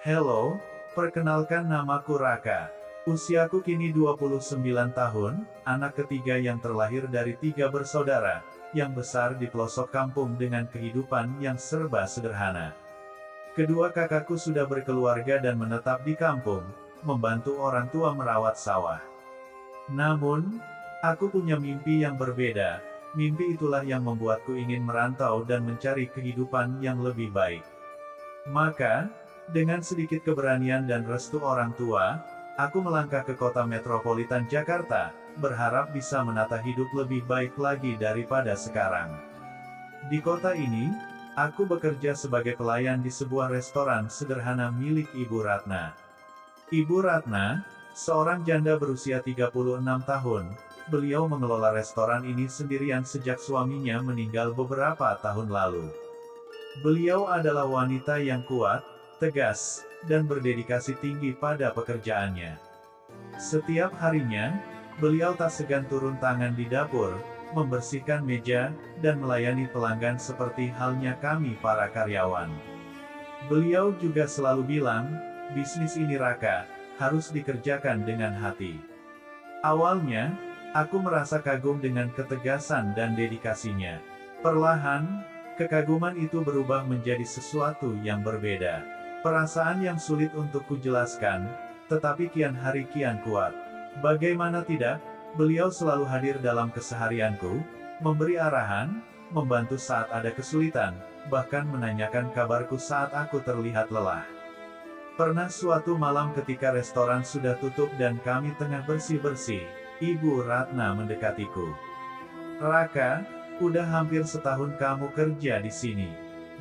Halo, perkenalkan namaku Raka. Usiaku kini 29 tahun, anak ketiga yang terlahir dari 3 bersaudara, yang besar di pelosok kampung dengan kehidupan yang serba sederhana. Kedua kakakku sudah berkeluarga dan menetap di kampung, membantu orang tua merawat sawah. Namun, aku punya mimpi yang berbeda. Mimpi itulah yang membuatku ingin merantau dan mencari kehidupan yang lebih baik. Maka, dengan sedikit keberanian dan restu orang tua, aku melangkah ke kota metropolitan Jakarta, berharap bisa menata hidup lebih baik lagi daripada sekarang. Di kota ini, aku bekerja sebagai pelayan di sebuah restoran sederhana milik Ibu Ratna. Ibu Ratna, seorang janda berusia 36 tahun, beliau mengelola restoran ini sendirian sejak suaminya meninggal beberapa tahun lalu. Beliau adalah wanita yang kuat, tegas, dan berdedikasi tinggi pada pekerjaannya. Setiap harinya, beliau tak segan turun tangan di dapur, membersihkan meja, dan melayani pelanggan seperti halnya kami para karyawan. Beliau juga selalu bilang, bisnis ini Raka, harus dikerjakan dengan hati. Awalnya, aku merasa kagum dengan ketegasan dan dedikasinya. Perlahan, kekaguman itu berubah menjadi sesuatu yang berbeda. Perasaan yang sulit untuk kujelaskan, tetapi kian hari kian kuat. Bagaimana tidak, beliau selalu hadir dalam keseharianku, memberi arahan, membantu saat ada kesulitan, bahkan menanyakan kabarku saat aku terlihat lelah. Pernah suatu malam ketika restoran sudah tutup dan kami tengah bersih-bersih, Ibu Ratna mendekatiku. Raka, udah hampir setahun kamu kerja di sini.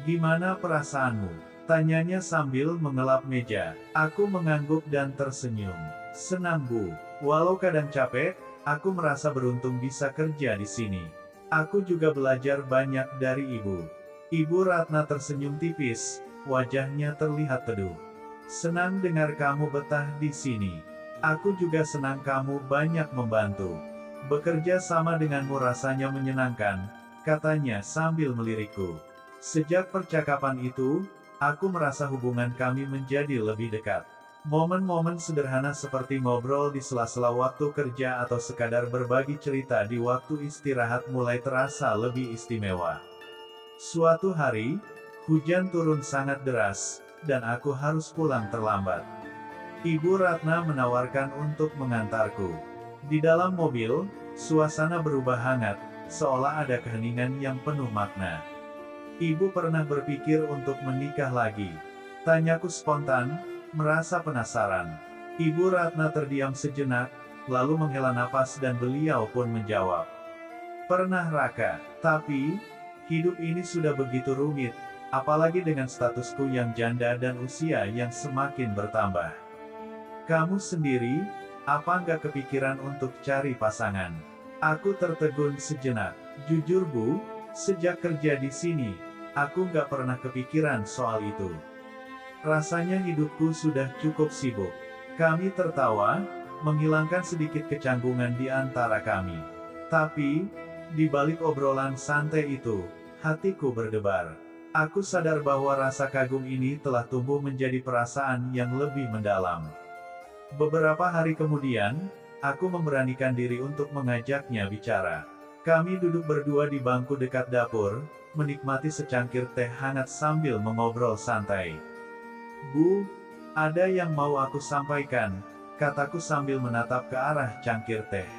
Gimana perasaanmu? Tanyanya sambil mengelap meja. Aku mengangguk dan tersenyum. Senang Bu. Walau kadang capek, aku merasa beruntung bisa kerja di sini. Aku juga belajar banyak dari Ibu. Ibu Ratna tersenyum tipis, wajahnya terlihat teduh. Senang dengar kamu betah di sini. Aku juga senang kamu banyak membantu. Bekerja sama denganmu rasanya menyenangkan, katanya sambil melirikku. Sejak percakapan itu, aku merasa hubungan kami menjadi lebih dekat. Momen-momen sederhana seperti ngobrol di sela-sela waktu kerja atau sekadar berbagi cerita di waktu istirahat mulai terasa lebih istimewa. Suatu hari, hujan turun sangat deras, dan aku harus pulang terlambat. Ibu Ratna menawarkan untuk mengantarku. Di dalam mobil, suasana berubah hangat, seolah ada keheningan yang penuh makna. Ibu pernah berpikir untuk menikah lagi? Tanyaku spontan, merasa penasaran. Ibu Ratna terdiam sejenak, lalu menghela napas dan beliau pun menjawab. Pernah Raka, tapi, hidup ini sudah begitu rumit, apalagi dengan statusku yang janda dan usia yang semakin bertambah. Kamu sendiri, apa nggak kepikiran untuk cari pasangan? Aku tertegun sejenak. Jujur Bu, sejak kerja di sini, aku nggak pernah kepikiran soal itu. Rasanya hidupku sudah cukup sibuk. Kami tertawa, menghilangkan sedikit kecanggungan di antara kami. Tapi, di balik obrolan santai itu, hatiku berdebar. Aku sadar bahwa rasa kagum ini telah tumbuh menjadi perasaan yang lebih mendalam. Beberapa hari kemudian, aku memberanikan diri untuk mengajaknya bicara. Kami duduk berdua di bangku dekat dapur, menikmati secangkir teh hangat sambil mengobrol santai. Bu, ada yang mau aku sampaikan, kataku sambil menatap ke arah cangkir teh.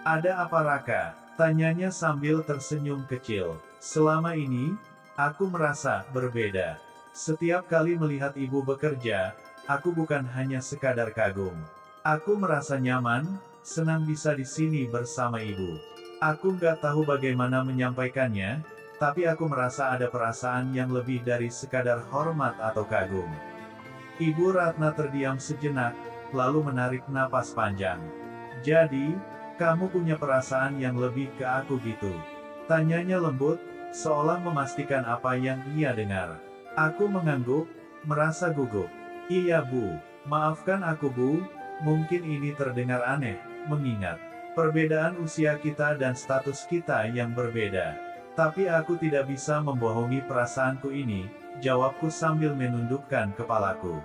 Ada apa Raka? Tanyanya sambil tersenyum kecil. Selama ini, aku merasa berbeda. Setiap kali melihat ibu bekerja, aku bukan hanya sekadar kagum. Aku merasa nyaman, senang bisa di sini bersama ibu. Aku nggak tahu bagaimana menyampaikannya, tapi aku merasa ada perasaan yang lebih dari sekadar hormat atau kagum. Ibu Ratna terdiam sejenak, lalu menarik napas panjang. Jadi, kamu punya perasaan yang lebih ke aku gitu? Tanyanya lembut, seolah memastikan apa yang ia dengar. Aku mengangguk, merasa gugup. Iya Bu, maafkan aku Bu, mungkin ini terdengar aneh, mengingat perbedaan usia kita dan status kita yang berbeda. Tapi aku tidak bisa membohongi perasaanku ini, jawabku sambil menundukkan kepalaku.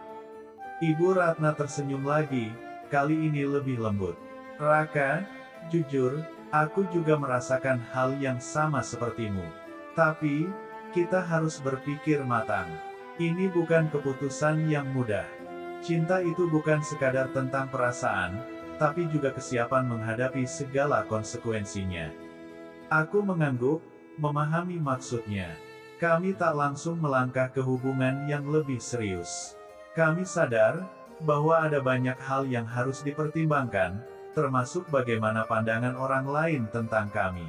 Ibu Ratna tersenyum lagi, kali ini lebih lembut. Raka, jujur, aku juga merasakan hal yang sama sepertimu. Tapi, kita harus berpikir matang. Ini bukan keputusan yang mudah. Cinta itu bukan sekadar tentang perasaan, tapi juga kesiapan menghadapi segala konsekuensinya. Aku mengangguk, memahami maksudnya. Kami tak langsung melangkah ke hubungan yang lebih serius. Kami sadar bahwa ada banyak hal yang harus dipertimbangkan, termasuk bagaimana pandangan orang lain tentang kami.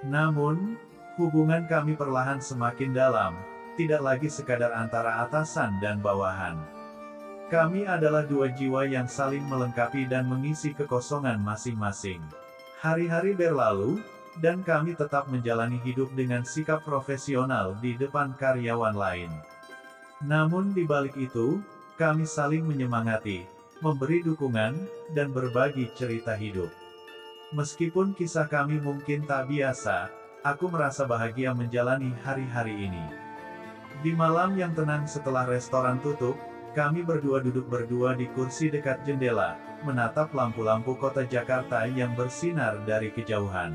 Namun, hubungan kami perlahan semakin dalam, tidak lagi sekadar antara atasan dan bawahan. Kami adalah dua jiwa yang saling melengkapi dan mengisi kekosongan masing-masing. Hari-hari berlalu, dan kami tetap menjalani hidup dengan sikap profesional di depan karyawan lain. Namun di balik itu, kami saling menyemangati, memberi dukungan, dan berbagi cerita hidup. Meskipun kisah kami mungkin tak biasa, aku merasa bahagia menjalani hari-hari ini. Di malam yang tenang setelah restoran tutup, kami berdua duduk berdua di kursi dekat jendela, menatap lampu-lampu kota Jakarta yang bersinar dari kejauhan.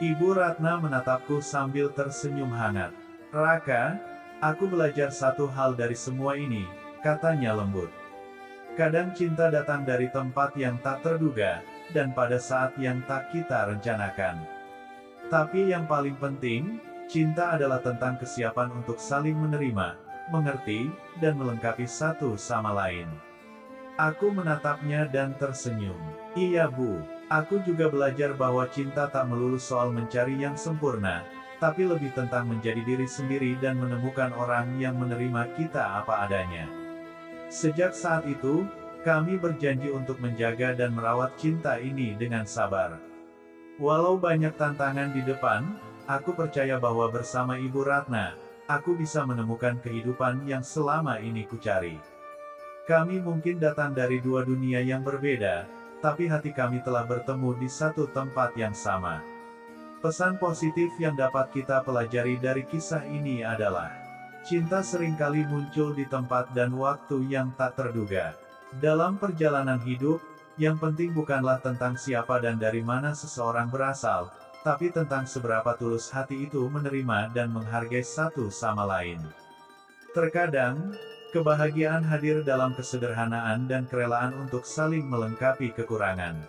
Ibu Ratna menatapku sambil tersenyum hangat. Raka, aku belajar satu hal dari semua ini, katanya lembut. Kadang cinta datang dari tempat yang tak terduga, dan pada saat yang tak kita rencanakan. Tapi yang paling penting, cinta adalah tentang kesiapan untuk saling menerima, mengerti, dan melengkapi satu sama lain. Aku menatapnya dan tersenyum. Iya Bu, aku juga belajar bahwa cinta tak melulu soal mencari yang sempurna, tapi lebih tentang menjadi diri sendiri dan menemukan orang yang menerima kita apa adanya. Sejak saat itu, kami berjanji untuk menjaga dan merawat cinta ini dengan sabar. Walau banyak tantangan di depan, aku percaya bahwa bersama Ibu Ratna, aku bisa menemukan kehidupan yang selama ini kucari. Kami mungkin datang dari dua dunia yang berbeda, tapi hati kami telah bertemu di satu tempat yang sama. Pesan positif yang dapat kita pelajari dari kisah ini adalah, cinta seringkali muncul di tempat dan waktu yang tak terduga. Dalam perjalanan hidup, yang penting bukanlah tentang siapa dan dari mana seseorang berasal, tapi tentang seberapa tulus hati itu menerima dan menghargai satu sama lain. Terkadang, kebahagiaan hadir dalam kesederhanaan dan kerelaan untuk saling melengkapi kekurangan.